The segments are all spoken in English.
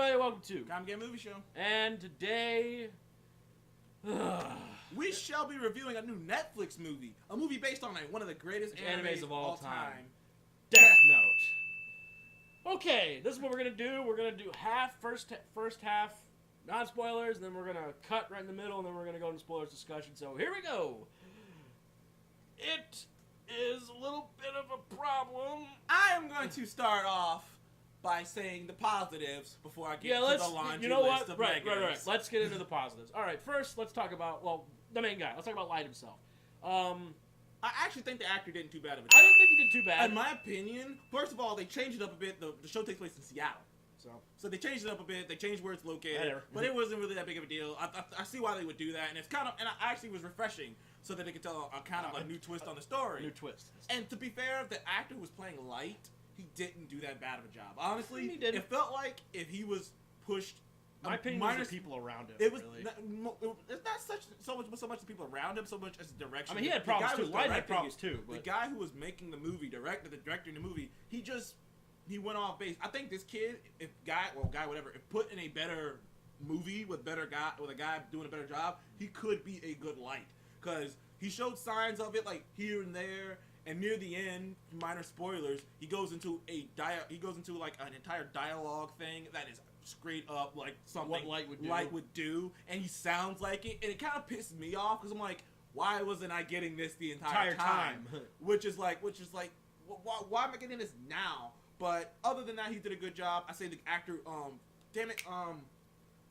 everybody, welcome to Comic Game Movie Show. And today, we shall be reviewing a new Netflix movie. A movie based on one of the greatest animes of all time. Death Death Note. Okay, this is what we're gonna do. We're gonna do first half, non spoilers, and then we're gonna cut right in the middle, and then we're gonna go into spoilers discussion. So here we go. It is a little bit of a problem. I am going to start off by saying the positives before I get to the laundry list of negatives. Right. Let's get into the positives. All right, first, let's talk about, the main guy. Let's talk about Light himself. I actually think the actor didn't do bad of a job. I don't think he did too bad. In my opinion, first of all, they changed it up a bit. The show takes place in Seattle. So they changed it up a bit. They changed where it's located. But it wasn't really that big of a deal. I see why they would do that. And it's kind of, and I actually was refreshing so that they could tell a kind of a new twist on the story. New twist. And to be fair, the actor who was playing Light, he didn't do that bad of a job. Honestly, he didn't. It felt like if he was pushed. My opinion was the people around him. It was really. it's not so much the people around him, so much as the direction. I mean, he had problems too. Light had problems too. But the guy who was making the movie, directing the movie, he went off base. I think this kid, whatever, if put in a better movie with a guy doing a better job, he could be a good Light. Because he showed signs of it, like here and there. And near the end, minor spoilers, he goes into like an entire dialogue thing that is straight up like something what Light would do. And he sounds like it, and it kind of pissed me off because I'm like, why wasn't I getting this the entire time? which is like, why am I getting this now? But other than that, he did a good job. I say the actor,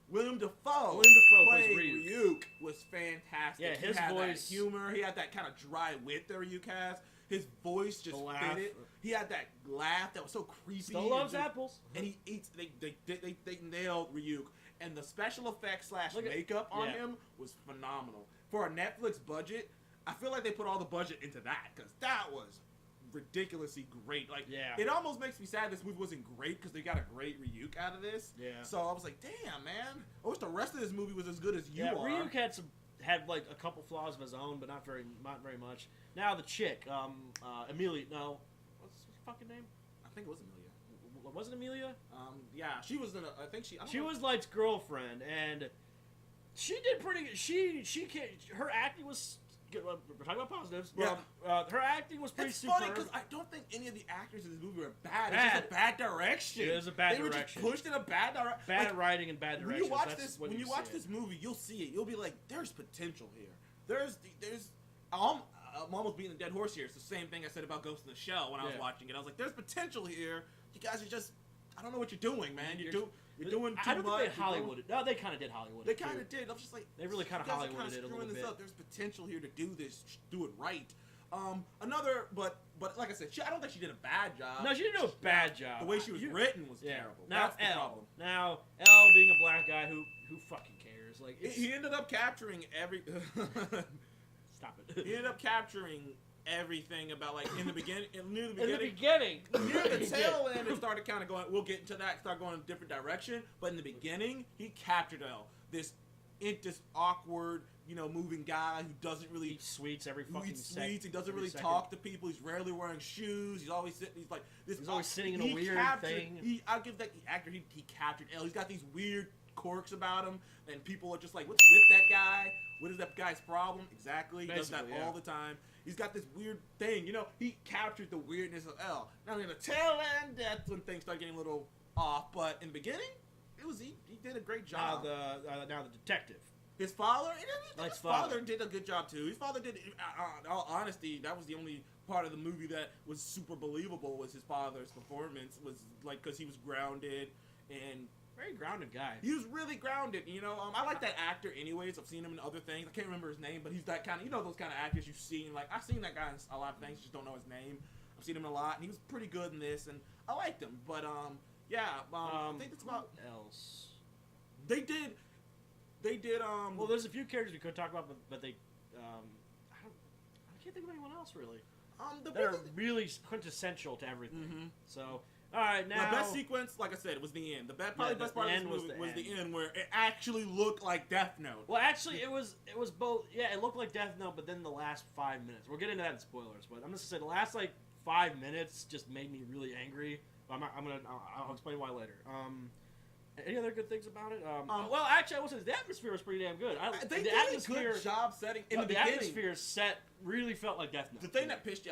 William Dafoe playing Ryuk was fantastic. Yeah, his voice, that humor. He had that kind of dry wit that Ryuk has. His voice just fit it. He had that laugh that was so creepy. Still loves apples. And he eats. They nailed Ryuk, and the special effects / makeup on him was phenomenal for a Netflix budget. I feel like they put all the budget into that because that was ridiculously great. It almost makes me sad this movie wasn't great because they got a great Ryuk out of this. Yeah. So I was like, damn, man. I wish the rest of this movie was as good as you are. Ryuk had like a couple flaws of his own, but not very much. Now the chick, Amelia. No, what's her fucking name? I think it was Amelia. Was it Amelia? Yeah, she was in. I think she. She was Light's girlfriend, and she did pretty good. She can't. Her acting was. We're talking about positives. Yeah. Her acting was pretty superb. It's funny because I don't think any of the actors in this movie were bad. It's just a bad direction. It is a bad direction. They were just pushed in a bad direction. Bad writing and bad direction. When you watch this movie, you'll see it. You'll be like, "There's potential here. There's." I'm almost beating a dead horse here. It's the same thing I said about Ghost in the Shell when I was watching it. I was like, "There's potential here. You guys are just. I don't know what you're doing, man. You're doing too much." I don't think they Hollywooded. No, they kind of did Hollywood. They kind of did. I was just like, they really kind of Hollywooded it a little bit. There's potential here to do this. Do it right. But like I said, I don't think she did a bad job. No, she didn't do a bad job. The way she was written was terrible. Now That's the problem. Now L being a black guy who fucking cares? Like he ended up capturing every. Stop it. He ended up capturing everything about near the beginning. Near the tail end, it started kind of going. We'll get into that. Start going in a different direction. But in the beginning, he captured this awkward, moving guy who doesn't really eat sweets every fucking second. He doesn't really talk to people. He's rarely wearing shoes. He's always sitting. He's like this. He's always sitting in a weird thing. I'll give that actor. He captured L. He's got these weird quirks about him, and people are just like, "What's with that guy? What is that guy's problem?" Exactly. He does that all the time. He's got this weird thing. He captured the weirdness of L. Now in the tail end, that's when things start getting a little off. But in the beginning, he did a great job. Now the detective. His father, his father did a good job too. His father did. In all honesty, that was the only part of the movie that was super believable. Was his father's performance was because he was grounded and. Very grounded guy. He was really grounded, I like that actor anyways. I've seen him in other things. I can't remember his name, but he's that kind of, those kind of actors you've seen. I've seen that guy in a lot of things, just don't know his name. I've seen him a lot, and he was pretty good in this, and I liked him. But, I think that's about... What else? They did, well, there's a few characters we could talk about, but they, I can't think of anyone else, really. They're really quintessential to everything. Mm-hmm. So... All right, now... The best sequence, like I said, was the end. The best part of this movie was the end, where it actually looked like Death Note. Well, actually, it was both... Yeah, it looked like Death Note, but then the last 5 minutes... We'll get into that in spoilers, but I'm just going to say the last, 5 minutes just made me really angry. I'll explain why later. Any other good things about it? Well, actually, I will say the atmosphere was pretty damn good. They the did atmosphere, a good job setting in the the beginning. atmosphere set really felt like Death Note. The thing that pissed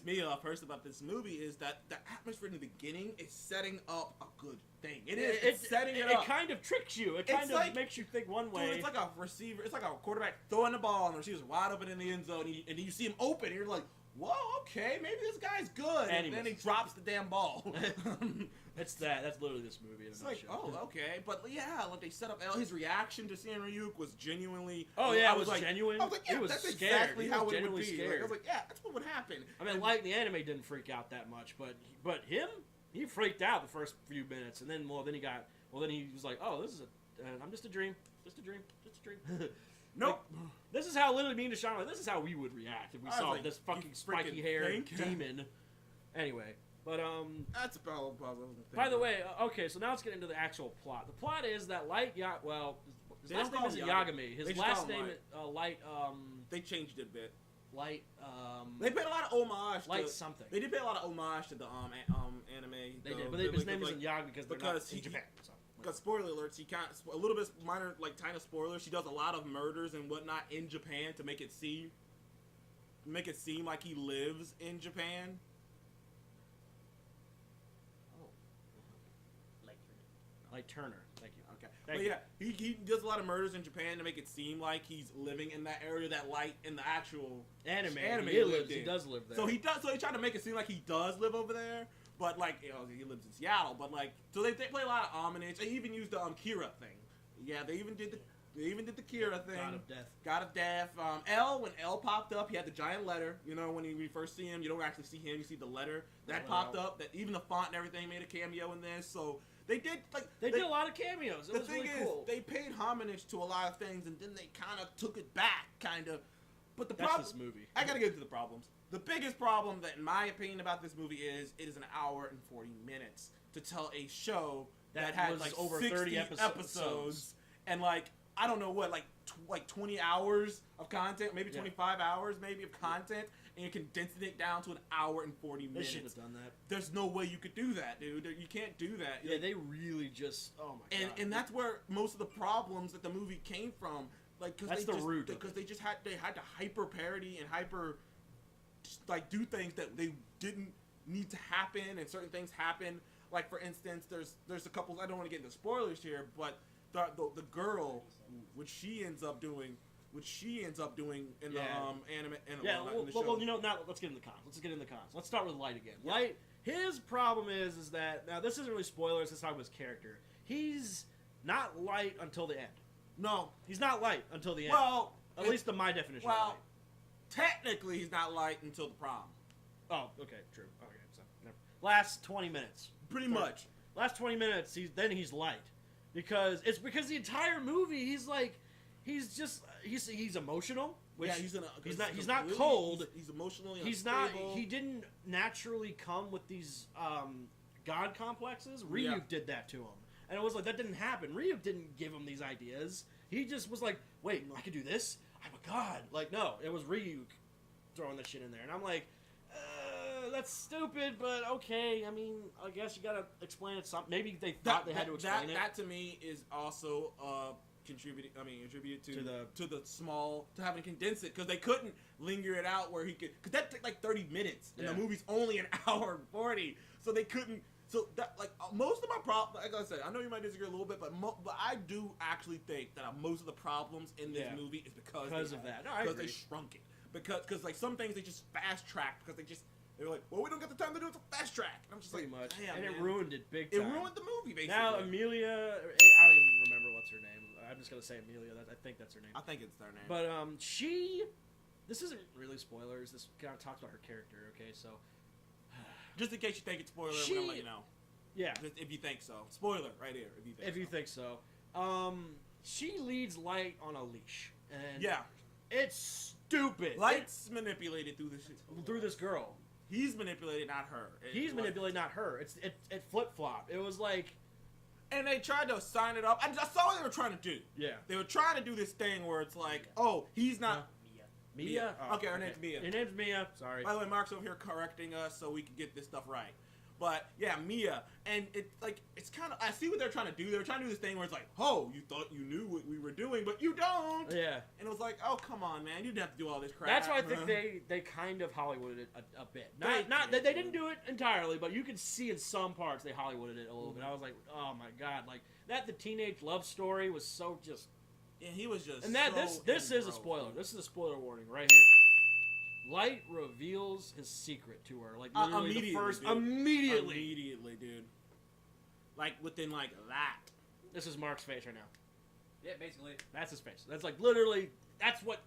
me off first about this movie is that the atmosphere in the beginning is setting up a good thing. It's setting it up. It kind of tricks you. It kind of makes you think one way. Dude, it's like a receiver. It's like a quarterback throwing the ball and the receiver's wide open in the end zone, and you see him open, and you're like, whoa, okay, maybe this guy's good. And then he drops the damn ball. That's literally this movie. It's like, oh, okay, but yeah, like they set up his reaction to seeing Ryuk was genuinely. Oh yeah, it was like, genuine. I was like, yeah, he was that's scared. exactly how it would be. Scared. Like, I was like, yeah, that's what would happen. I mean, Light in the anime didn't freak out that much, but him, he freaked out the first few minutes, and then then he was like, oh, this is I'm just a dream, just a dream. Nope. Like, this is how literally me and Deshaun, like, this is how we would react if we saw like, this fucking spiky haired demon. Anyway. But that's a problem. By the way, okay, so now let's get into the actual plot. The plot is that Light his last name isn't Yagami. His last name is Light. They changed it a bit. Light. They paid a lot of homage. Light something. They did pay a lot of homage to the anime. They did, but his name isn't Yagami because they're not in Japan. So. Because spoiler alerts, a little bit minor, like tiny spoilers. She does a lot of murders and whatnot in Japan to make it seem like he lives in Japan. Light Turner. Thank you. Okay. But yeah, he does a lot of murders in Japan to make it seem like he's living in that area that Light in the actual anime he does live there. So he tried to make it seem like he does live over there, but like he lives in Seattle. But like, so they play a lot of homage. They even used the Kira thing. Yeah, they even did the Kira thing. God of Death. When L popped up, he had the giant letter. You know, when we first see him, you don't actually see him. You see the letter that popped up. That even the font and everything made a cameo in this. So. They did a lot of cameos. It was really cool. They paid homage to a lot of things, and then they kind of took it back, kind of. But the problem, this movie. I gotta get into the problems. The biggest problem, that in my opinion, about this movie is it is an hour and 40 minutes to tell a show that had like over 30 episodes, and like I don't know what, like 20 hours of content, maybe 25 hours, maybe of content. And you're condensing it down to an hour and 40 minutes. They shouldn't have done that. There's no way you could do that, dude. You can't do that. Yeah, they really just. Oh my god. And that's where most of the problems that the movie came from. Like, because they just had to hyper parody and hyper, like, do things that they didn't need to happen, and certain things happen. Like, for instance, there's a couple. I don't want to get into spoilers here, but the girl, which she ends up doing in the anime. Well, you know, now let's get in the cons. Let's start with Light again. Light, his problem is that, now this isn't really spoilers, let's talk about his character. He's not Light until the end. No. He's not Light until the end. Well, at least in my definition of Light. Technically he's not Light until the prom. Oh, okay, true. Okay, so, last 20 minutes. Pretty much. Last 20 minutes, he's Light. Because the entire movie, he's like, he's emotional. Which he's not cold. He's emotionally unstable. He didn't naturally come with these god complexes. Ryuk did that to him, and it was like that didn't happen. Ryuk didn't give him these ideas. He just was like, wait, I can do this. I'm a god. Like, no, it was Ryuk throwing that shit in there, and I'm like, that's stupid, but okay. I mean, I guess you gotta explain it. Maybe they thought they had to explain it. That to me is also attributed to having to condense it, because they couldn't linger it out where he could, because that took like 30 minutes and the movie's only an hour and 40, so they couldn't. So that, like, most of my problems, like I said, I know you might disagree a little bit, but I do actually think that most of the problems in this movie is because they shrunk it, because like some things they just fast tracked because they were like, well, we don't get the time to do it, so fast track. And I'm just pretty like, much, damn, and man. It ruined it big time. It ruined the movie, basically. Now Amelia, I don't even remember what's her name. I'm just gonna say Amelia. I think that's her name. I think it's their name. But this isn't really spoilers. This kind of talks about her character. Okay, so just in case you think it's spoiler, I'm gonna let you know. Yeah. Just if you think so, spoiler right here. If you think so. She leads Light on a leash, and it's stupid. Light's manipulated through this girl. He's manipulated, not her. He's manipulated, not her. It flip flop. It was like, and they tried to sign it up. I saw what they were trying to do. Yeah, they were trying to do this thing where it's like, oh, he's not Mia. Okay, her name's Mia. Your name's Mia. Sorry. By the way, Mark's over here correcting us so we can get this stuff right. But yeah, Mia, and it's kind of, I see what they're trying to do. They're trying to do this thing where it's like, oh, you thought you knew what we were doing, but you don't. Yeah. And it was like, oh, come on, man, you didn't have to do all this crap. That's why I think they kind of Hollywooded it a bit. They didn't do it entirely, but you could see in some parts they Hollywooded it a little bit. I was like, oh my god, like the teenage love story was so just. And he was just. And that so this is a engrossed. spoiler. This is a spoiler warning right here. Light reveals his secret to her, like literally the first immediately, dude. Like within like that. This is Mark's face right now. Yeah, basically. That's his face. That's like literally. That's what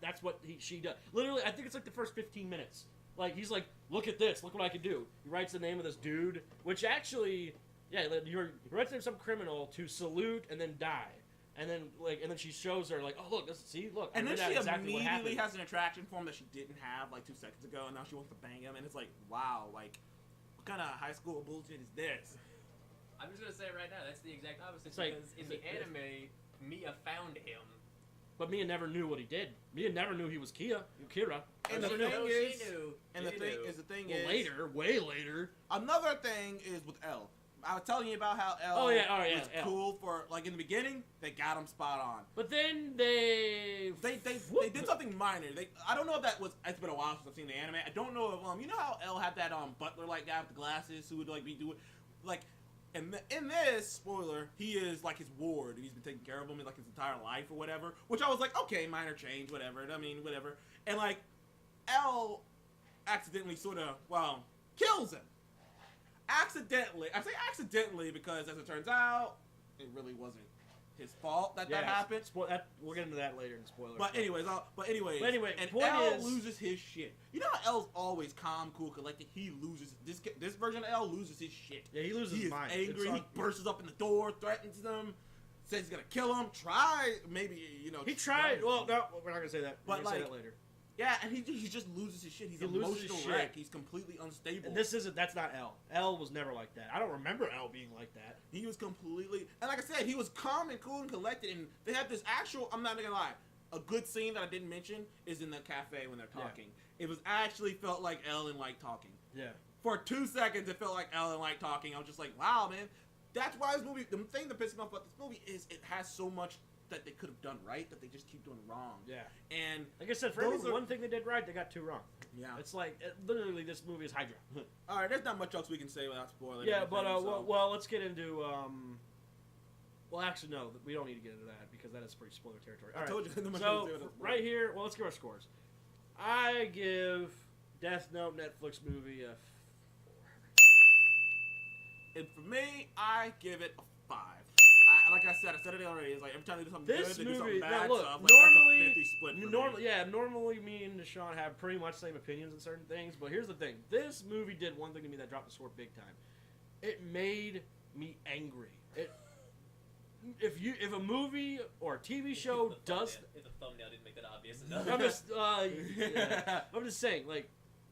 she does. Literally, I think it's like the first 15 minutes. Like he's like, look at this. Look what I can do. He writes the name of this dude, which actually, yeah, he writes the name of some criminal to salute and then die. And then she shows her like, oh look, look. And then she exactly immediately has an attraction for him that she didn't have like 2 seconds ago, and now she wants to bang him. And it's like, wow, like, what kind of high school bullshit is this? I'm just gonna say it right now, that's the exact opposite. It's like, because in the anime, Mia found him. But Mia never knew what he did. Mia never knew he was Kira. And the She thing knew. is, She knew. and the thing Well, is, later, way later. another thing is with L. I was telling you about how L was was cool for, like, in the beginning, they got him spot on. But then they did something minor. I don't know if that was, it's been a while since I've seen the anime. I don't know if, you know how L had that butler-like guy with the glasses who would, like, be doing, like, in this, spoiler, he is, like, his ward, and he's been taking care of him, like, his entire life or whatever, which I was like, okay, minor change, whatever, whatever. And, like, L accidentally sort of, kills him. Accidentally. I say accidentally because, as it turns out, it really wasn't his fault that happened. We'll get into that later in spoilers. But anyways, and point L is, loses his shit. You know how L's always calm, cool, collected. He loses this version of L loses his shit. Yeah, he loses his mind. He is angry. He bursts up in the door, threatens them, says he's gonna kill him. He tried. Well, no, we're not gonna say that. But we're gonna say that later. Yeah, and he just loses his shit. He's an emotional wreck. He's completely unstable. And that's not L. L was never like that. I don't remember L being like that. He was completely, and like I said, he was calm and cool and collected. And they had this actual, I'm not gonna lie, a good scene that I didn't mention is in the cafe when they're talking. Yeah. It was actually felt like L and Light talking. Yeah. For 2 seconds, it felt like L and Light talking. I was just like, wow, man. That's why this movie, the thing that pisses me off about this movie is it has so much that they could have done right that they just keep doing wrong. Yeah. And like I said, for every one thing they did right, they got 2 wrong. Yeah. It's like literally this movie is Hydra. All right, there's not much else we can say without spoiling. Yeah, anything, but well, let's get into well, actually, no, we don't need to get into that because that is pretty spoiler territory. All right. I told you. So right here, well, let's give our scores. I give Death Note Netflix movie a 4. And for me, I give it a 5. Like I said it already. It's like every time they do something good, they do something bad. Now look, so normally, like, that's a 50 split normally me and Deshaun have pretty much the same opinions on certain things. But here's the thing: this movie did one thing to me that dropped the sword big time. It made me angry. If a movie or a TV show does, if the thumbnail didn't make that obvious enough. I'm just saying, like,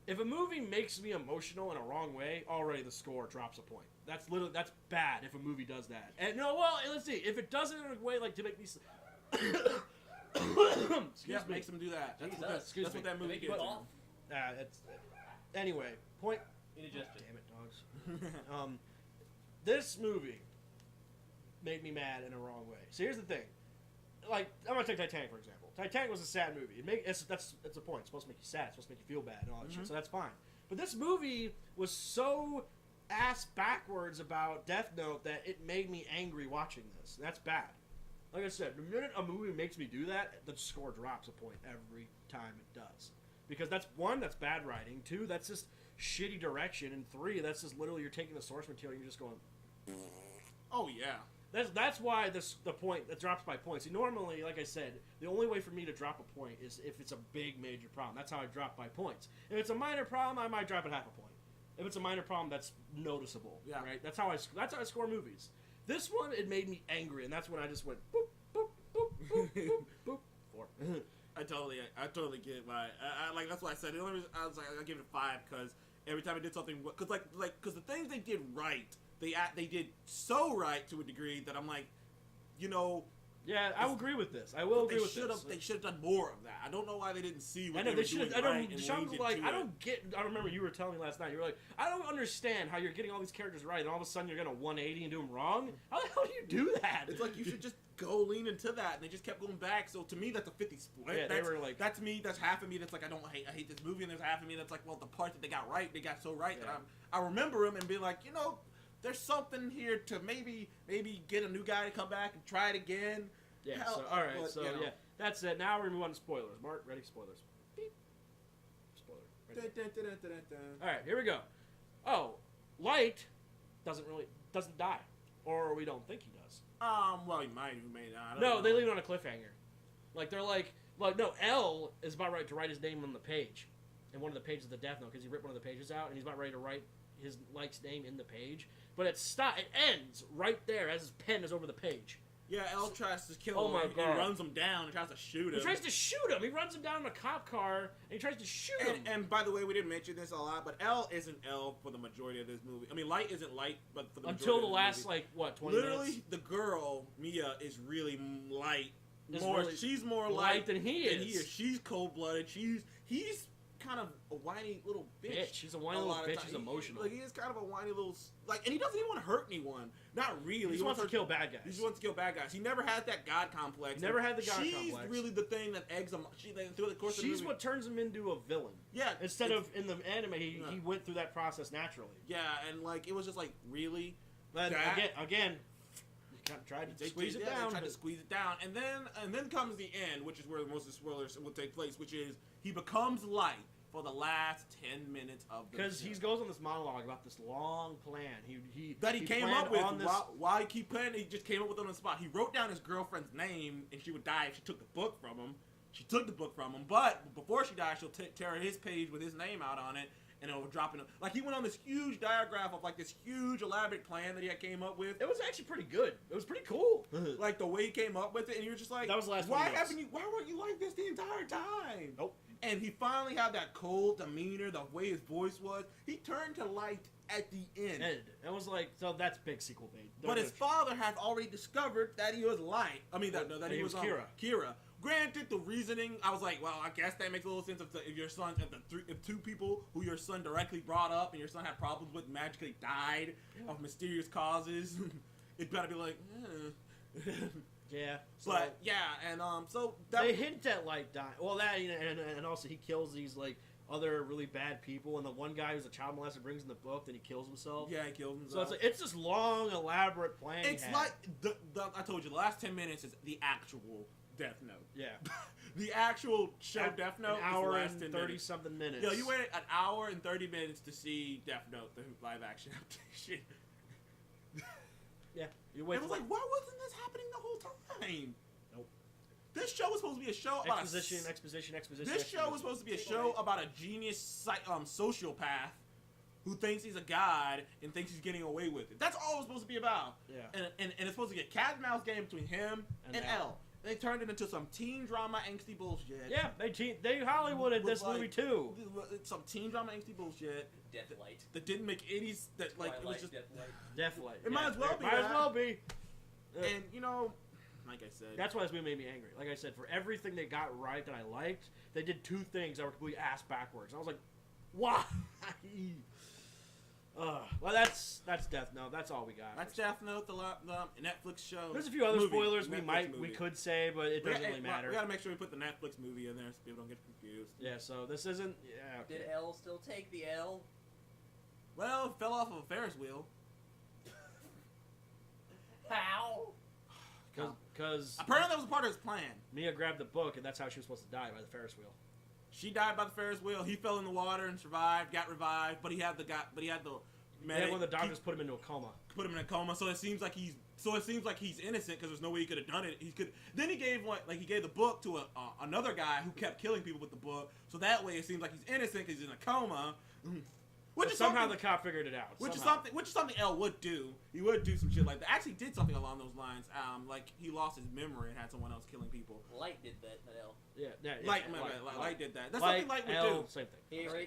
if a movie makes me emotional in a wrong way, already the score drops a point. That's bad if a movie does that. And let's see. If it does it in a way like to make me makes them do that. That's what that movie gets. Anyway, point. Indigestion. Damn it, dogs. This movie made me mad in a wrong way. So here's the thing. Like, I'm gonna take Titanic for example. Titanic was a sad movie. That's the point. It's supposed to make you sad. It's supposed to make you feel bad and all that shit. So that's fine. But this movie was so ass backwards about Death Note that it made me angry watching this. That's bad. Like I said, the minute a movie makes me do that, the score drops a point every time it does. Because that's bad writing. 2, that's just shitty direction. And 3, that's just literally you're taking the source material and you're just going. Oh yeah. That's why the point that drops by points. See, normally, like I said, the only way for me to drop a point is if it's a big major problem. That's how I drop by points. If it's a minor problem, I might drop it half a point. If it's a minor problem, that's noticeable. Yeah. Right. That's how I score movies. This one, it made me angry, and that's when I just went boop boop boop boop boop boop 4. I totally get why. Like that's why I said the only reason I was like I give it a 5 because every time I did something because the things they did right. They did so right to a degree that I'm like, Yeah, I will agree with this. I will agree with this. They should have done more of that. I don't know why they didn't see what I know they they were should doing have. right and Sean leaned was like, into I it. don't get. I remember you were telling me last night. You were like, I don't understand how you're getting all these characters right, and all of a sudden you're gonna 180 and do them wrong. How the hell do you do that? It's like you should just go lean into that, and they just kept going back. So to me, that's a 50 split. Yeah, they that's, were like- that's me. That's half of me. That's like I hate this movie, and there's half of me that's like, well, the part that they got right, they got so right Yeah. that I remember them and be like, there's something here to maybe get a new guy to come back and try it again. Yeah. Hell, So all right. but, So yeah, that's it. Now we're gonna move on to spoilers. Mark, ready? Spoilers. Beep. Spoiler. Ready? All right, here we go. Oh, Light doesn't die, or we don't think he does. Well, he may not. I don't No, know. they leave it on a cliffhanger. Like they're like no, L is about ready to write his name on the page, in one of the pages of the Death Note, because he ripped one of the pages out, and he's about ready to write his Light's name in the page. But it ends right there as his pen is over the page. Yeah, L tries to kill Oh him. my He God. runs him down and tries to shoot him. He tries to shoot him. He runs him down in a cop car, and he tries to shoot him. And by the way, we didn't mention this a lot, but L isn't L for the majority of this movie. I mean, Light isn't Light, but for the majority Until the of last, movie. like, what, 20 Literally, minutes? the girl Mia is really Light. Is More, really she's more Light than he than is. She's cold blooded. He's kind of a whiny little bitch. She's a whiny little lot of bitch. time. He's emotional. Like he is kind of a whiny little and he doesn't even want to hurt anyone. Not really. He just wants to kill bad guys. He just wants to kill bad guys. He never had that god complex. Never had the god She's complex. She's really the thing that eggs him. Through the course of the She's movie. what turns him into a villain. Yeah. Instead of in the anime, he Yeah. went through that process naturally. Yeah, and like it was just like really. But That- again, you kind of tried to squeeze it down. They tried to squeeze it down, and then comes the end, which is where most of the spoilers will take place, which is he becomes Light for the last 10 minutes of the Because show. he goes on this monologue about this long plan. He Came planned up with on this. why he keep planning. He just came up with it on the spot. He wrote down his girlfriend's name, and she would die if she took the book from him. She took the book from him, but before she dies, she'll tear his page with his name out on it, and it'll drop in. Like he went on this huge diagram of like this huge elaborate plan that he had came up with. It was actually pretty good. It was pretty cool. Like the way he came up with it, and you're just like, That was the last why 20 minutes. why weren't you like this the entire time? Nope. And he finally had that cold demeanor, the way his voice was. He turned to Light at the end. And it was like, so that's big sequel bait. But his father had already discovered that he was Light. I mean, that he was Kira. Kira. Granted, the reasoning, I was like, well, I guess that makes a little sense if your son, if two people who your son directly brought up and your son had problems with magically died of mysterious causes, it better be like, Yeah. So But yeah, and so that they hint at Light dying. Well, that and also he kills these like other really bad people, and the one guy who's a child molester brings in the book, then he kills himself. yeah, he killed So himself. it's this long, elaborate plan. he It's had. like I told you, the last 10 minutes is the actual Death Note. Yeah. The actual show Death Note An hour is the last 10 and 30 minutes. something minutes. Yeah, you waited an hour and 30 minutes to see Death Note, the live action adaptation. Yeah. You wait. It was like, why wasn't this happening the whole time? Nope. This show was supposed to be a show about exposition. This show was supposed to be a show about a genius sociopath who thinks he's a god and thinks he's getting away with it. That's all it was supposed to be about. Yeah. And it's supposed to get cat and mouse game between him and L. They turned it into some teen drama angsty bullshit. Yeah, they Hollywooded With, this movie too. Some teen drama angsty bullshit Deathlight. that didn't make any that like it was Twilight, just Deathlight. Definitely. It might as well be Might as that. well be. and you know, like I said, That's why this movie made me angry. Like I said, for everything they got right that I liked, they did two things that were completely ass backwards. I was like, why? Well, that's Death Note. That's all we got. that's Death Note, the Netflix show. There's a few other Movie. spoilers Netflix we movie. could say, but it doesn't really matter. We gotta make sure we put the Netflix movie in there so people don't get confused. Yeah, so this isn't. Yeah. Okay. Did L still take the L? Well, it fell off of a Ferris wheel. How? Because Apparently, that was a part of his plan. Mia grabbed the book, and that's how she was supposed to die, by the Ferris wheel. She died by the Ferris wheel. He fell in the water and survived, got revived, but he had the And then when the doctors put him into a coma. put him in a coma. So it seems like he's innocent because there's no way he could have done it. Then he gave he gave the book to another guy who kept killing people with the book. So that way it seems like he's innocent because he's in a coma. Which But is somehow something- the cop figured it out. Which somehow. is something L would do. He would do some shit like that. Actually, did something along those lines. Like he lost his memory and had someone else killing people. Light did that, not L. Yeah, Light did that. That's Light, something Light would L, do. same thing.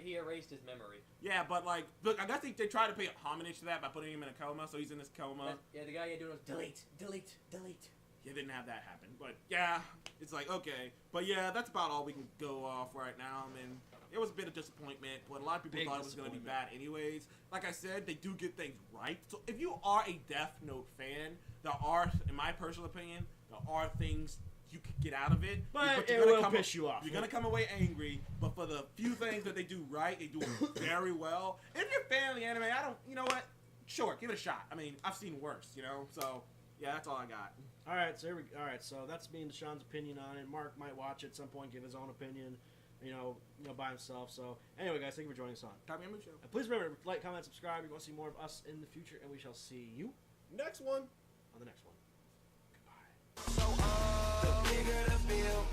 He erased his memory. Yeah, but look, I guess they tried to pay homage to that by putting him in a coma. So he's in this coma. Yeah, the guy you doing was delete, delete, delete. you didn't have that happen. But yeah, it's like, okay. But yeah, that's about all we can go off right now. I mean, it was a bit of disappointment, but a lot of people Big thought it was going to be bad anyways. Like I said, they do get things right. So if you are a Death Note fan, there are, in my personal opinion, there are things you could get out of it. But you're it gonna will piss you off. You're going to come away angry, but for the few things that they do right, they do it very well. If you're a fan of the anime, you know what? Sure, give it a shot. I mean, I've seen worse, you know? So, yeah, that's all I got. Alright, so that's me and Deshaun's opinion on it. Mark might watch it at some point, give his own opinion, you know, by himself. So, anyway, guys, thank you for joining us on Tommy Emu Show. And please remember to like, comment, subscribe if you want to see more of us in the future, and we shall see you Next one. on the next one. Goodbye. So, the bigger the bill,